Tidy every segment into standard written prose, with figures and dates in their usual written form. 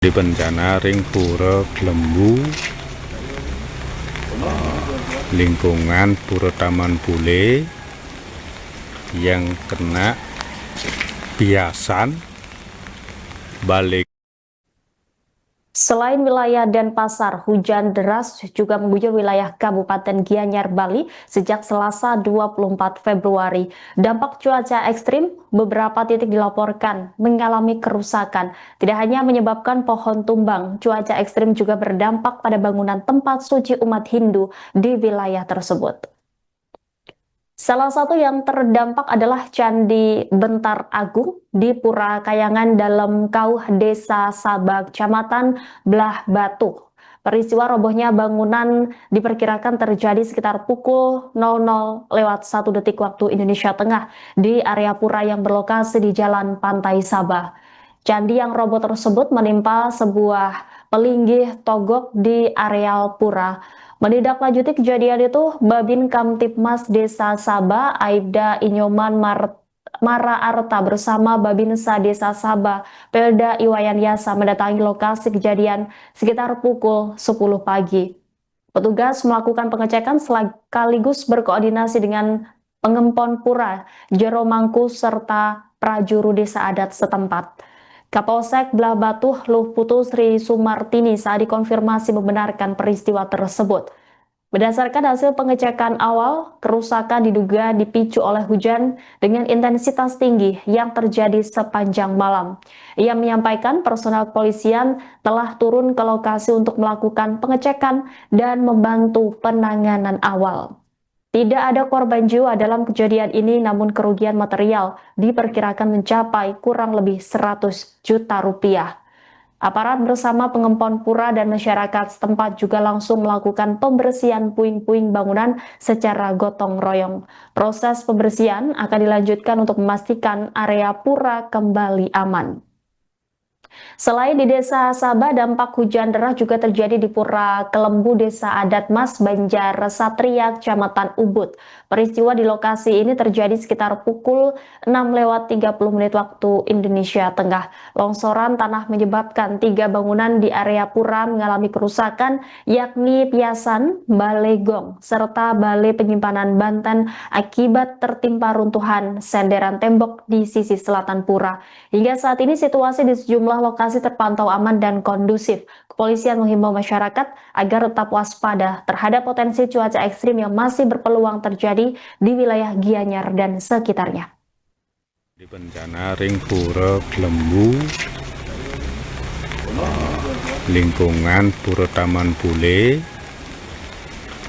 Di bencana ring pura Lembu, lingkungan Pura Taman Bule yang kena biasan balik. Selain wilayah Denpasar, hujan deras juga mengguyur wilayah Kabupaten Gianyar, Bali sejak Selasa 24 Februari. Dampak cuaca ekstrim, beberapa titik dilaporkan mengalami kerusakan. Tidak hanya menyebabkan pohon tumbang, cuaca ekstrim juga berdampak pada bangunan tempat suci umat Hindu di wilayah tersebut. Salah satu yang terdampak adalah Candi Bentar Agung di Pura Kayangan dalam Kauh Desa Sabak, Kecamatan Belah Batu. Peristiwa robohnya bangunan diperkirakan terjadi sekitar pukul 00:01 waktu Indonesia Tengah di area pura yang berlokasi di Jalan Pantai Sabah. Candi yang roboh tersebut menimpa sebuah pelinggih togok di areal pura. Menindaklanjuti kejadian itu, Babin Kamtipmas Desa Sabah, Aibda Inyoman Mara Arta bersama Babinsa Desa Sabah, Pelda Iwayan Yasa mendatangi lokasi kejadian sekitar pukul 10 pagi. Petugas melakukan pengecekan sekaligus berkoordinasi dengan pengempon pura, Jero Mangkus, serta prajuru desa adat setempat. Kapolsek Belah Batu Luh Putu Sri Sumartini saat dikonfirmasi membenarkan peristiwa tersebut. Berdasarkan hasil pengecekan awal, kerusakan diduga dipicu oleh hujan dengan intensitas tinggi yang terjadi sepanjang malam. Ia menyampaikan personel kepolisian telah turun ke lokasi untuk melakukan pengecekan dan membantu penanganan awal. Tidak ada korban jiwa dalam kejadian ini, namun kerugian material diperkirakan mencapai kurang lebih 100 juta rupiah. Aparat bersama pengempon pura dan masyarakat setempat juga langsung melakukan pembersihan puing-puing bangunan secara gotong royong. Proses pembersihan akan dilanjutkan untuk memastikan area pura kembali aman. Selain di Desa Sabah, dampak hujan deras juga terjadi di Pura Kelembu, Desa Adat Mas Banjar Satria, Kecamatan Ubud. Peristiwa di lokasi ini terjadi sekitar pukul 6:30 waktu Indonesia Tengah. Longsoran tanah menyebabkan 3 bangunan di area pura mengalami kerusakan, yakni Piasan, Balai Gong, serta Balai Penyimpanan Banten akibat tertimpa runtuhan senderan tembok di sisi selatan pura. Hingga saat ini situasi di sejumlah lokasi terpantau aman dan kondusif. Kepolisian menghimbau masyarakat agar tetap waspada terhadap potensi cuaca ekstrim yang masih berpeluang terjadi di wilayah Gianyar dan sekitarnya. Di bencana ring pura Lembu, lingkungan Pura Taman Bule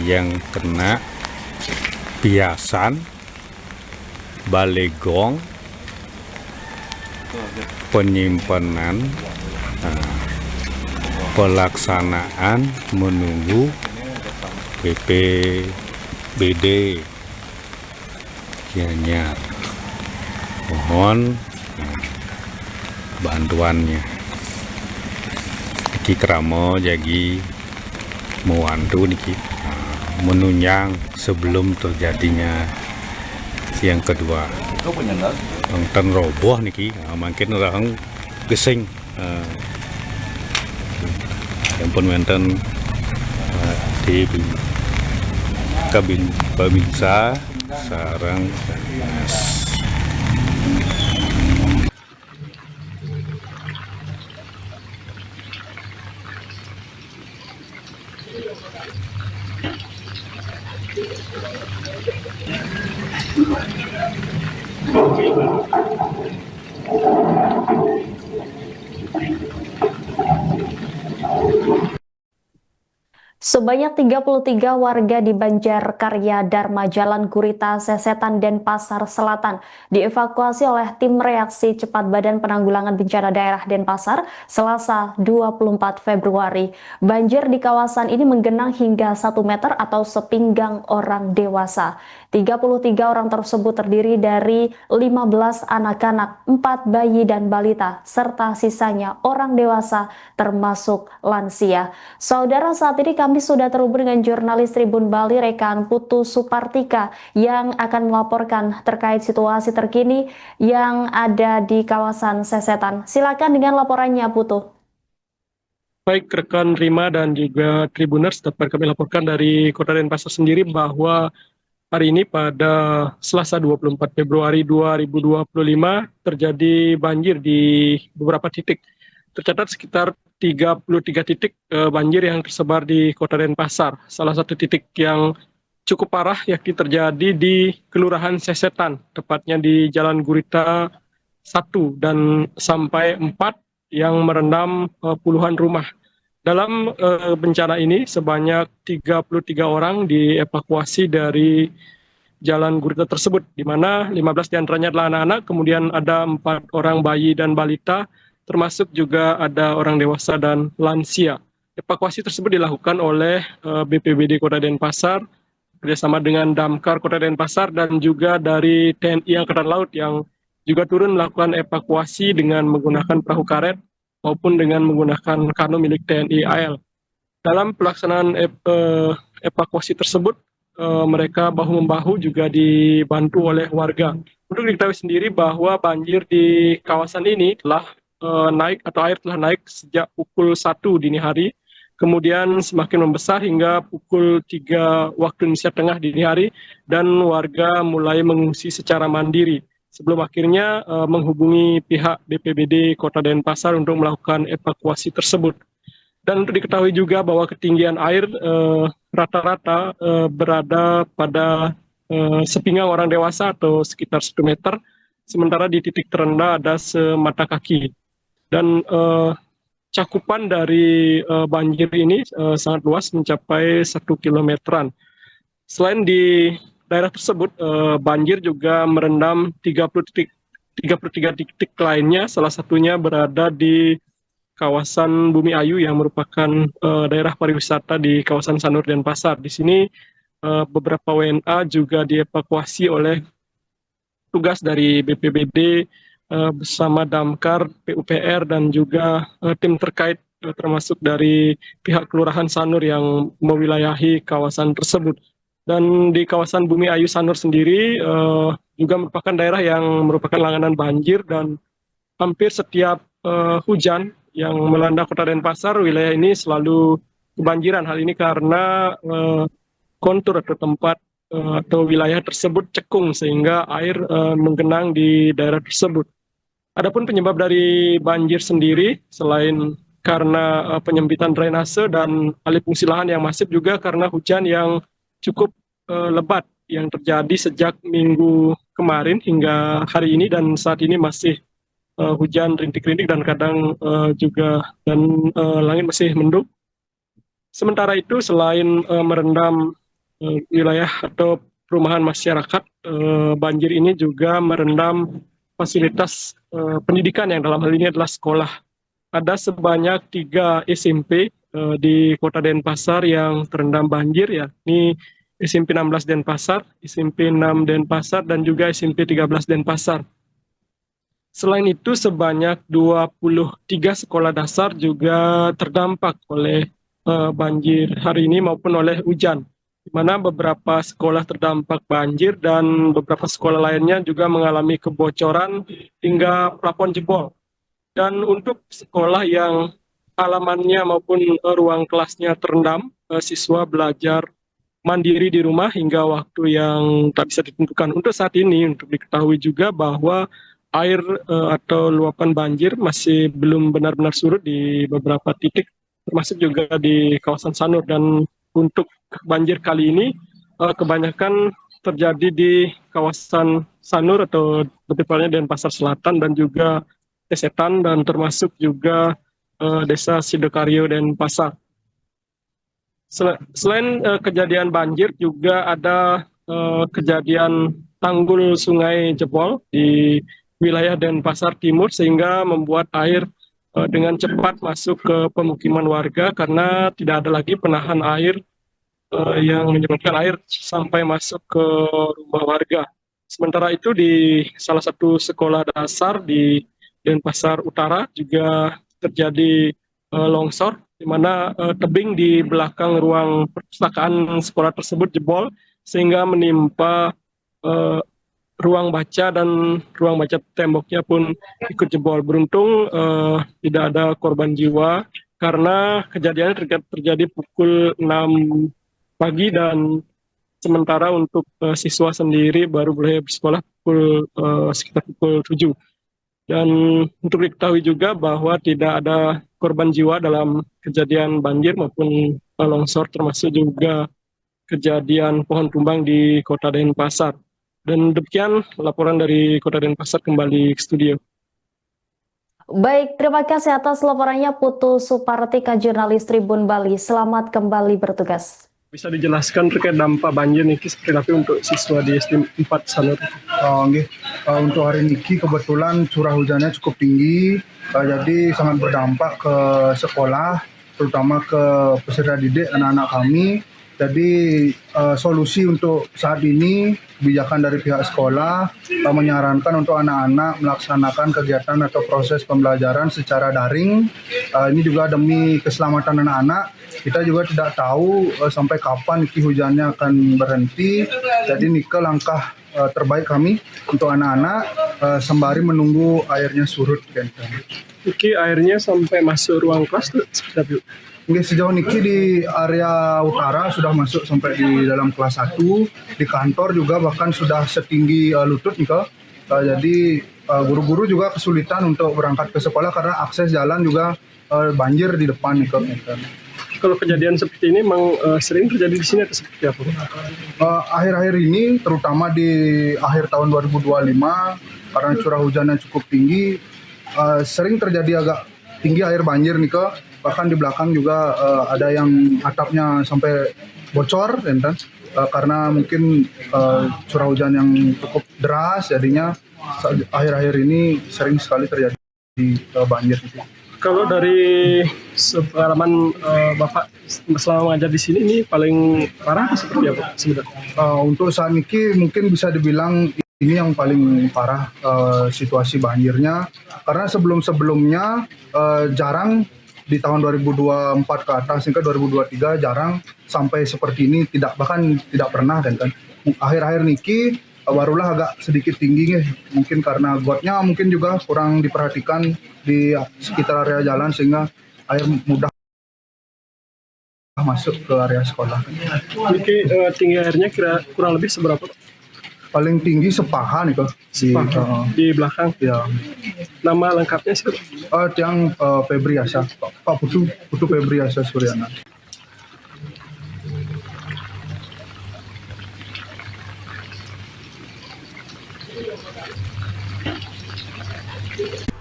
yang kena biasan Balai Gong, penyimpanan, pelaksanaan menunggu BPBD Gianyar. Mohon bantuannya. Iki kramo jadi mewantu niki menunjang sebelum terjadinya yang kedua. Ten roboh niki, makin orang gesing. Yang pun wonten di kabin Babinsa sareng Sebanyak 33 warga di Banjar Karya Dharma Jalan Gurita Sesetan Denpasar Selatan dievakuasi oleh tim reaksi cepat Badan Penanggulangan Bencana Daerah Denpasar Selasa 24 Februari. Banjir di kawasan ini menggenang hingga 1 meter atau sepinggang orang dewasa. 33 orang tersebut terdiri dari 15 anak-anak, 4 bayi dan balita, serta sisanya orang dewasa termasuk lansia. Saudara, saat ini kami sudah terhubung dengan jurnalis Tribun Bali rekan Putu Supartika yang akan melaporkan terkait situasi terkini yang ada di kawasan Sesetan. Silakan dengan laporannya, Putu. Baik rekan Rima dan juga Tribuners, dapat kami laporkan dari Kota Denpasar sendiri bahwa hari ini pada Selasa 24 Februari 2025 terjadi banjir di beberapa titik. Tercatat sekitar 33 titik banjir yang tersebar di Kota Denpasar. Salah satu titik yang cukup parah yakni terjadi di Kelurahan Sesetan, tepatnya di Jalan Gurita 1 dan sampai 4 yang merendam puluhan rumah. Dalam bencana ini sebanyak 33 orang dievakuasi dari Jalan Gurita tersebut, di mana 15 diantaranya adalah anak-anak, kemudian ada 4 orang bayi dan balita, termasuk juga ada orang dewasa dan lansia. Evakuasi tersebut dilakukan oleh BPBD Kota Denpasar, bekerjasama dengan Damkar Kota Denpasar dan juga dari TNI Angkatan Laut yang juga turun melakukan evakuasi dengan menggunakan perahu karet maupun dengan menggunakan kano milik TNI AL. Dalam pelaksanaan evakuasi tersebut, mereka bahu-membahu juga dibantu oleh warga. Untuk diketahui sendiri bahwa banjir di kawasan ini telah naik atau air telah naik sejak pukul 1 dini hari, kemudian semakin membesar hingga pukul 3 waktu Indonesia Tengah dini hari, dan warga mulai mengungsi secara mandiri sebelum akhirnya menghubungi pihak BPBD Kota Denpasar untuk melakukan evakuasi tersebut. Dan untuk diketahui juga bahwa ketinggian air rata-rata berada pada sepinggang orang dewasa atau sekitar 1 meter, sementara di titik terendah ada semata kaki. Dan cakupan dari banjir ini sangat luas, mencapai 1 kilometeran. Selain di daerah tersebut, banjir juga merendam 33 titik lainnya, salah satunya berada di kawasan Bumi Ayu yang merupakan daerah pariwisata di kawasan Sanur Denpasar. Di sini beberapa WNA juga dievakuasi oleh tugas dari BPBD bersama Damkar, PUPR dan juga tim terkait termasuk dari pihak Kelurahan Sanur yang mewilayahi kawasan tersebut. Dan di kawasan Bumi Ayu Sanur sendiri juga merupakan daerah yang merupakan langganan banjir, dan hampir setiap hujan yang melanda Kota Denpasar, wilayah ini selalu kebanjiran. Hal ini karena kontur atau tempat atau wilayah tersebut cekung sehingga air menggenang di daerah tersebut. Adapun penyebab dari banjir sendiri, selain karena penyempitan drainase dan alih fungsi lahan yang masif, juga karena hujan yang cukup lebat yang terjadi sejak minggu kemarin hingga hari ini, dan saat ini masih hujan rintik-rintik dan kadang juga langit masih mendung. Sementara itu, selain merendam wilayah atau perumahan masyarakat, banjir ini juga merendam fasilitas pendidikan yang dalam hal ini adalah sekolah. Ada sebanyak 3 SMP di Kota Denpasar yang terendam banjir, yakni SMP 16 Denpasar, SMP 6 Denpasar, dan juga SMP 13 Denpasar. Selain itu, sebanyak 23 sekolah dasar juga terdampak oleh banjir hari ini maupun oleh hujan, di mana beberapa sekolah terdampak banjir dan beberapa sekolah lainnya juga mengalami kebocoran hingga plafon jebol. Dan untuk sekolah yang halamannya maupun ruang kelasnya terendam, siswa belajar mandiri di rumah hingga waktu yang tak bisa ditentukan. Untuk saat ini, untuk diketahui juga bahwa air atau luapan banjir masih belum benar-benar surut di beberapa titik, termasuk juga di kawasan Sanur. Dan untuk banjir kali ini kebanyakan terjadi di kawasan Sanur atau lebih tepatnya Denpasar Selatan dan juga Sesetan, dan termasuk juga Desa Sidokaryo Denpasar. Selain kejadian banjir, juga ada kejadian tanggul sungai jebol di wilayah Denpasar Timur, sehingga membuat air dengan cepat masuk ke pemukiman warga karena tidak ada lagi penahan air yang menyebabkan air sampai masuk ke rumah warga. Sementara itu, di salah satu sekolah dasar di Denpasar Utara juga terjadi longsor, di mana tebing di belakang ruang perpustakaan sekolah tersebut jebol sehingga menimpa ruang baca, dan ruang baca temboknya pun ikut jebol. Beruntung tidak ada korban jiwa karena kejadiannya terjadi pukul 6 pagi dan sementara untuk siswa sendiri baru boleh bersekolah sekitar pukul 7. Dan untuk diketahui juga bahwa tidak ada korban jiwa dalam kejadian banjir maupun longsor, termasuk juga kejadian pohon tumbang di Kota Denpasar. Dan demikian laporan dari Kota Denpasar, kembali ke studio. Baik, terima kasih atas laporannya Putu Supartika, jurnalis Tribun Bali. Selamat kembali bertugas. Bisa dijelaskan terkait dampak banjir niki seperti apa untuk siswa di SD 4 Sanur? Untuk hari ini kebetulan curah hujannya cukup tinggi, jadi sangat berdampak ke sekolah, terutama ke peserta didik anak-anak kami. Jadi solusi untuk saat ini, kebijakan dari pihak sekolah menyarankan untuk anak-anak melaksanakan kegiatan atau proses pembelajaran secara daring. Ini juga demi keselamatan anak-anak. Kita juga tidak tahu sampai kapan hujannya akan berhenti. Jadi ini langkah terbaik kami untuk anak-anak sembari menunggu airnya surut. Iki airnya sampai masuk ruang kelas tuh seperti apa? Sejauh ini di area utara sudah masuk sampai di dalam kelas 1, di kantor juga bahkan sudah setinggi lutut nih. Jadi guru-guru juga kesulitan untuk berangkat ke sekolah karena akses jalan juga banjir di depan nih. Kalau kejadian seperti ini memang sering terjadi di sini atau seperti apa? Akhir-akhir ini, terutama di akhir tahun 2025, karena curah hujannya cukup tinggi, sering terjadi agak tinggi air banjir nih. Bahkan di belakang juga ada yang atapnya sampai bocor, karena mungkin curah hujan yang cukup deras, jadinya akhir-akhir ini sering sekali terjadi banjir. Kalau dari pengalaman Bapak selama mengajar di sini, ini paling parah seperti apa sebenarnya? Untuk saat ini mungkin bisa dibilang ini yang paling parah situasi banjirnya, karena sebelum-sebelumnya jarang di tahun 2024 ke atas hingga 2023 jarang sampai seperti ini, bahkan tidak pernah kan. Akhir-akhir niki barulah agak sedikit tinggi, mungkin karena gotnya mungkin juga kurang diperhatikan di sekitar area jalan sehingga air mudah masuk ke area sekolah. Niki tinggi airnya kurang lebih seberapa? Paling tinggi sepaha nih di belakang. Ya. Nama lengkapnya sih? Tiang Febriasa, Pak Putu Febriasa Suryana.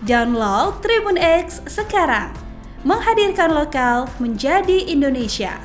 Download Tribun X sekarang, menghadirkan lokal menjadi Indonesia.